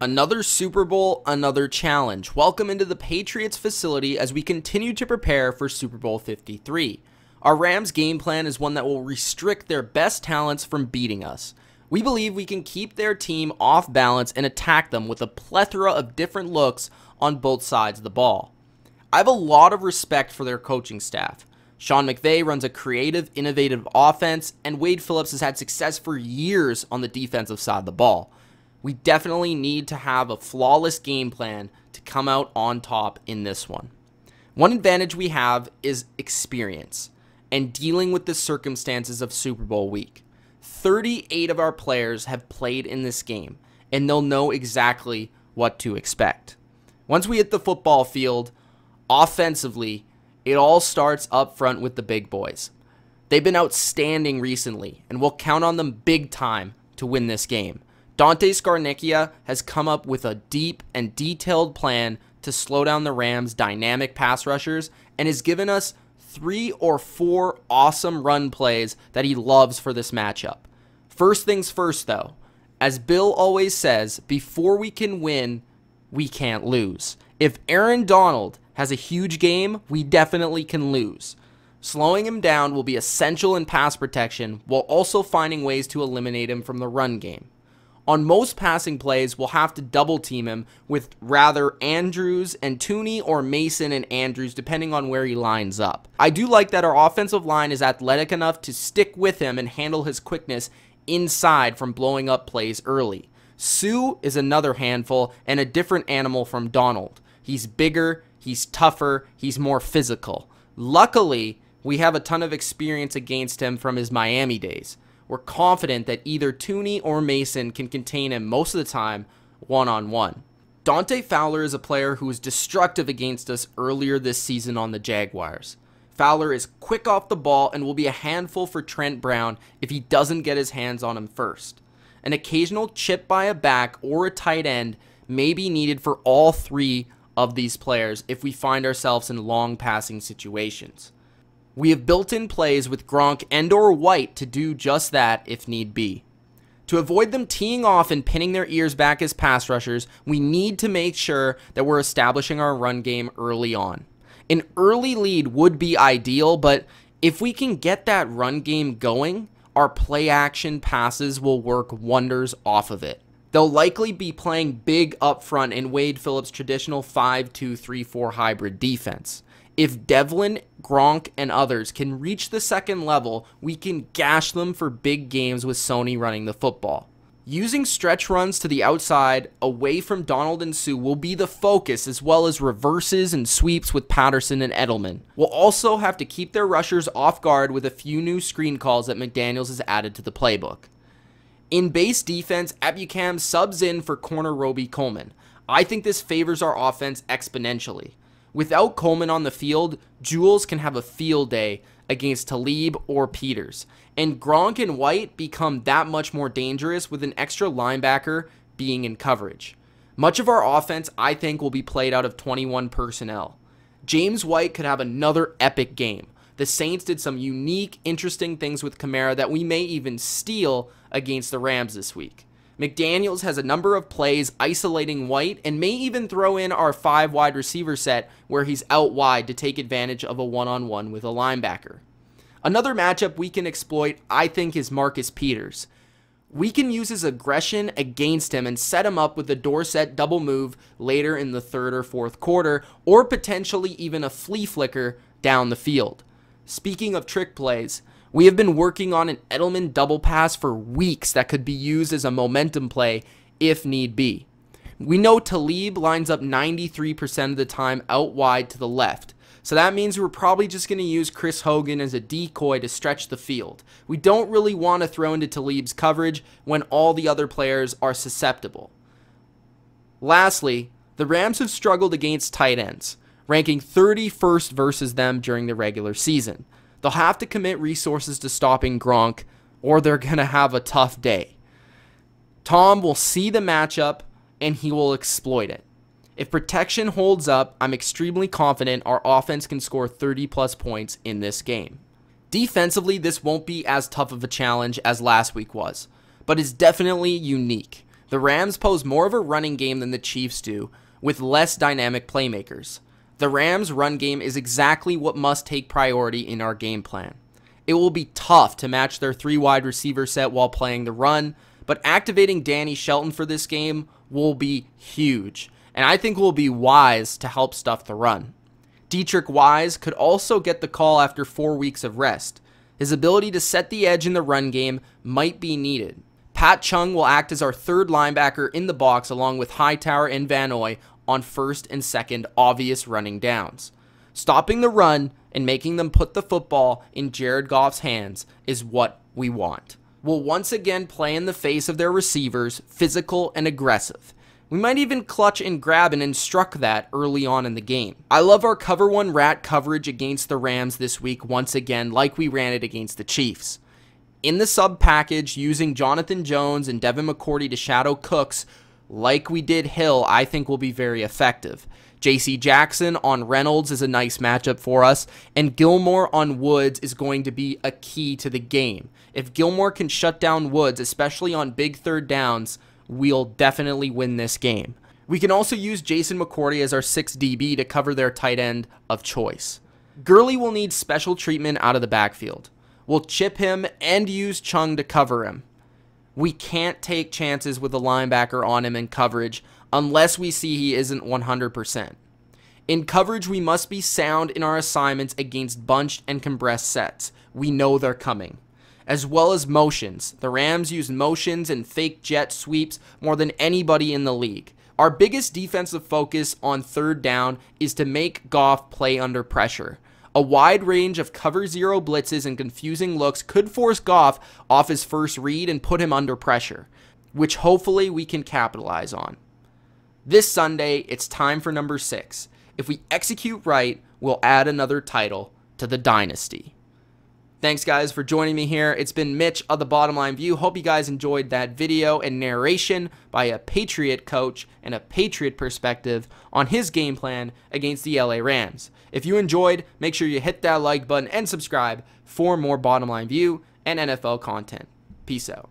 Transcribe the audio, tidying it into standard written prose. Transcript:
Another Super Bowl, another challenge. Welcome into the Patriots facility as we continue to prepare for Super Bowl 53. Our Rams game plan is one that will restrict their best talents from beating us. We believe we can keep their team off balance and attack them with a plethora of different looks on both sides of the ball. I have a lot of respect for their coaching staff. Sean McVay runs a creative, innovative offense, and Wade Phillips has had success for years on the defensive side of the ball. We definitely need to have a flawless game plan to come out on top in this one. One advantage we have is experience and dealing with the circumstances of Super Bowl week. 38 of our players have played in this game, and they'll know exactly what to expect. Once we hit the football field, offensively, it all starts up front with the big boys. They've been outstanding recently, and we'll count on them big time to win this game. Dante Scarnecchia has come up with a deep and detailed plan to slow down the Rams' dynamic pass rushers and has given us 3 or 4 awesome run plays that he loves for this matchup. First things first though, as Bill always says, before we can win, we can't lose. If Aaron Donald has a huge game, we definitely can lose. Slowing him down will be essential in pass protection while also finding ways to eliminate him from the run game. On most passing plays, we'll have to double team him with rather Andrews and Tooney or Mason and Andrews depending on where he lines up. I do like that our offensive line is athletic enough to stick with him and handle his quickness inside from blowing up plays early. Sue is another handful and a different animal from Donald. He's bigger, he's tougher, he's more physical. Luckily, we have a ton of experience against him from his Miami days. We're confident that either Tooney or Mason can contain him most of the time one-on-one. Dante Fowler is a player who was destructive against us earlier this season on the Jaguars. Fowler is quick off the ball and will be a handful for Trent Brown if he doesn't get his hands on him first. An occasional chip by a back or a tight end may be needed for all 3 of these players if we find ourselves in long passing situations. We have built-in plays with Gronk and or White to do just that if need be. To avoid them teeing off and pinning their ears back as pass rushers, we need to make sure that we're establishing our run game early on. An early lead would be ideal, but if we can get that run game going, our play action passes will work wonders off of it. They'll likely be playing big up front in Wade Phillips' traditional 5-2-3-4 hybrid defense. If Devlin, Gronk, and others can reach the second level, we can gash them for big games with Sony running the football. Using stretch runs to the outside, away from Donald and Sue, will be the focus, as well as reverses and sweeps with Patterson and Edelman. We'll also have to keep their rushers off guard with a few new screen calls that Mcdaniels has added to the playbook. In base defense, Ebukam subs in for corner Roby Coleman. I think this favors our offense exponentially. Without Coleman on the field, Jules can have a field day against Talib or Peters, and Gronk and White become that much more dangerous with an extra linebacker being in coverage. Much of our offense, I think, will be played out of 21 personnel. James White could have another epic game. The Saints did some unique, interesting things with Kamara that we may even steal against the Rams this week. McDaniels has a number of plays isolating White and may even throw in our 5 wide receiver set where he's out wide to take advantage of a one-on-one with a linebacker. Another matchup we can exploit, I think, is Marcus Peters. We can use his aggression against him and set him up with the Dorsett double move later in the 3rd or 4th quarter, or potentially even a flea flicker down the field. Speaking of trick plays, we have been working on an Edelman double pass for weeks that could be used as a momentum play if need be. We know Talib lines up 93% of the time out wide to the left, so that means we're probably just going to use Chris Hogan as a decoy to stretch the field. We don't really want to throw into Talib's coverage when all the other players are susceptible. Lastly, the Rams have struggled against tight ends, ranking 31st versus them during the regular season. They'll have to commit resources to stopping Gronk, or they're going to have a tough day. Tom will see the matchup, and he will exploit it. If protection holds up, I'm extremely confident our offense can score 30-plus points in this game. Defensively, this won't be as tough of a challenge as last week was, but it's definitely unique. The Rams pose more of a running game than the Chiefs do, with less dynamic playmakers. The Rams' run game is exactly what must take priority in our game plan. It will be tough to match their 3 wide receiver set while playing the run, but activating Danny Shelton for this game will be huge, and I think will be wise to help stuff the run. Dietrich Wise could also get the call after 4 weeks of rest. His ability to set the edge in the run game might be needed. Pat Chung will act as our 3rd linebacker in the box along with Hightower and Van Noy on 1st and 2nd obvious running downs. Stopping the run and making them put the football in Jared Goff's hands is what we want. We'll once again play in the face of their receivers, physical and aggressive. We might even clutch and grab and instruct that early on in the game. I love our cover 1 rat coverage against the Rams this week once again, like we ran it against the Chiefs. In the sub package, using Jonathan Jones and Devin McCourty to shadow Cooks, like we did Hill, I think will be very effective. J.C. Jackson on Reynolds is a nice matchup for us, and Gilmore on Woods is going to be a key to the game. If Gilmore can shut down Woods, especially on big 3rd downs, we'll definitely win this game. We can also use Jason McCourty as our 6th DB to cover their tight end of choice. Gurley will need special treatment out of the backfield. We'll chip him and use Chung to cover him. We can't take chances with a linebacker on him in coverage unless we see he isn't 100%. In coverage, we must be sound in our assignments against bunched and compressed sets. We know they're coming. As well as motions. The Rams use motions and fake jet sweeps more than anybody in the league. Our biggest defensive focus on 3rd down is to make Goff play under pressure. A wide range of cover 0 blitzes and confusing looks could force Goff off his first read and put him under pressure, which hopefully we can capitalize on. This Sunday, it's time for number 6. If we execute right, we'll add another title to the dynasty. Thanks guys for joining me here. It's been Mitch of the Bottom Line View. Hope you guys enjoyed that video and narration by a Patriot coach and a Patriot perspective on his game plan against the LA Rams. If you enjoyed, make sure you hit that like button and subscribe for more Bottom Line View and NFL content. Peace out.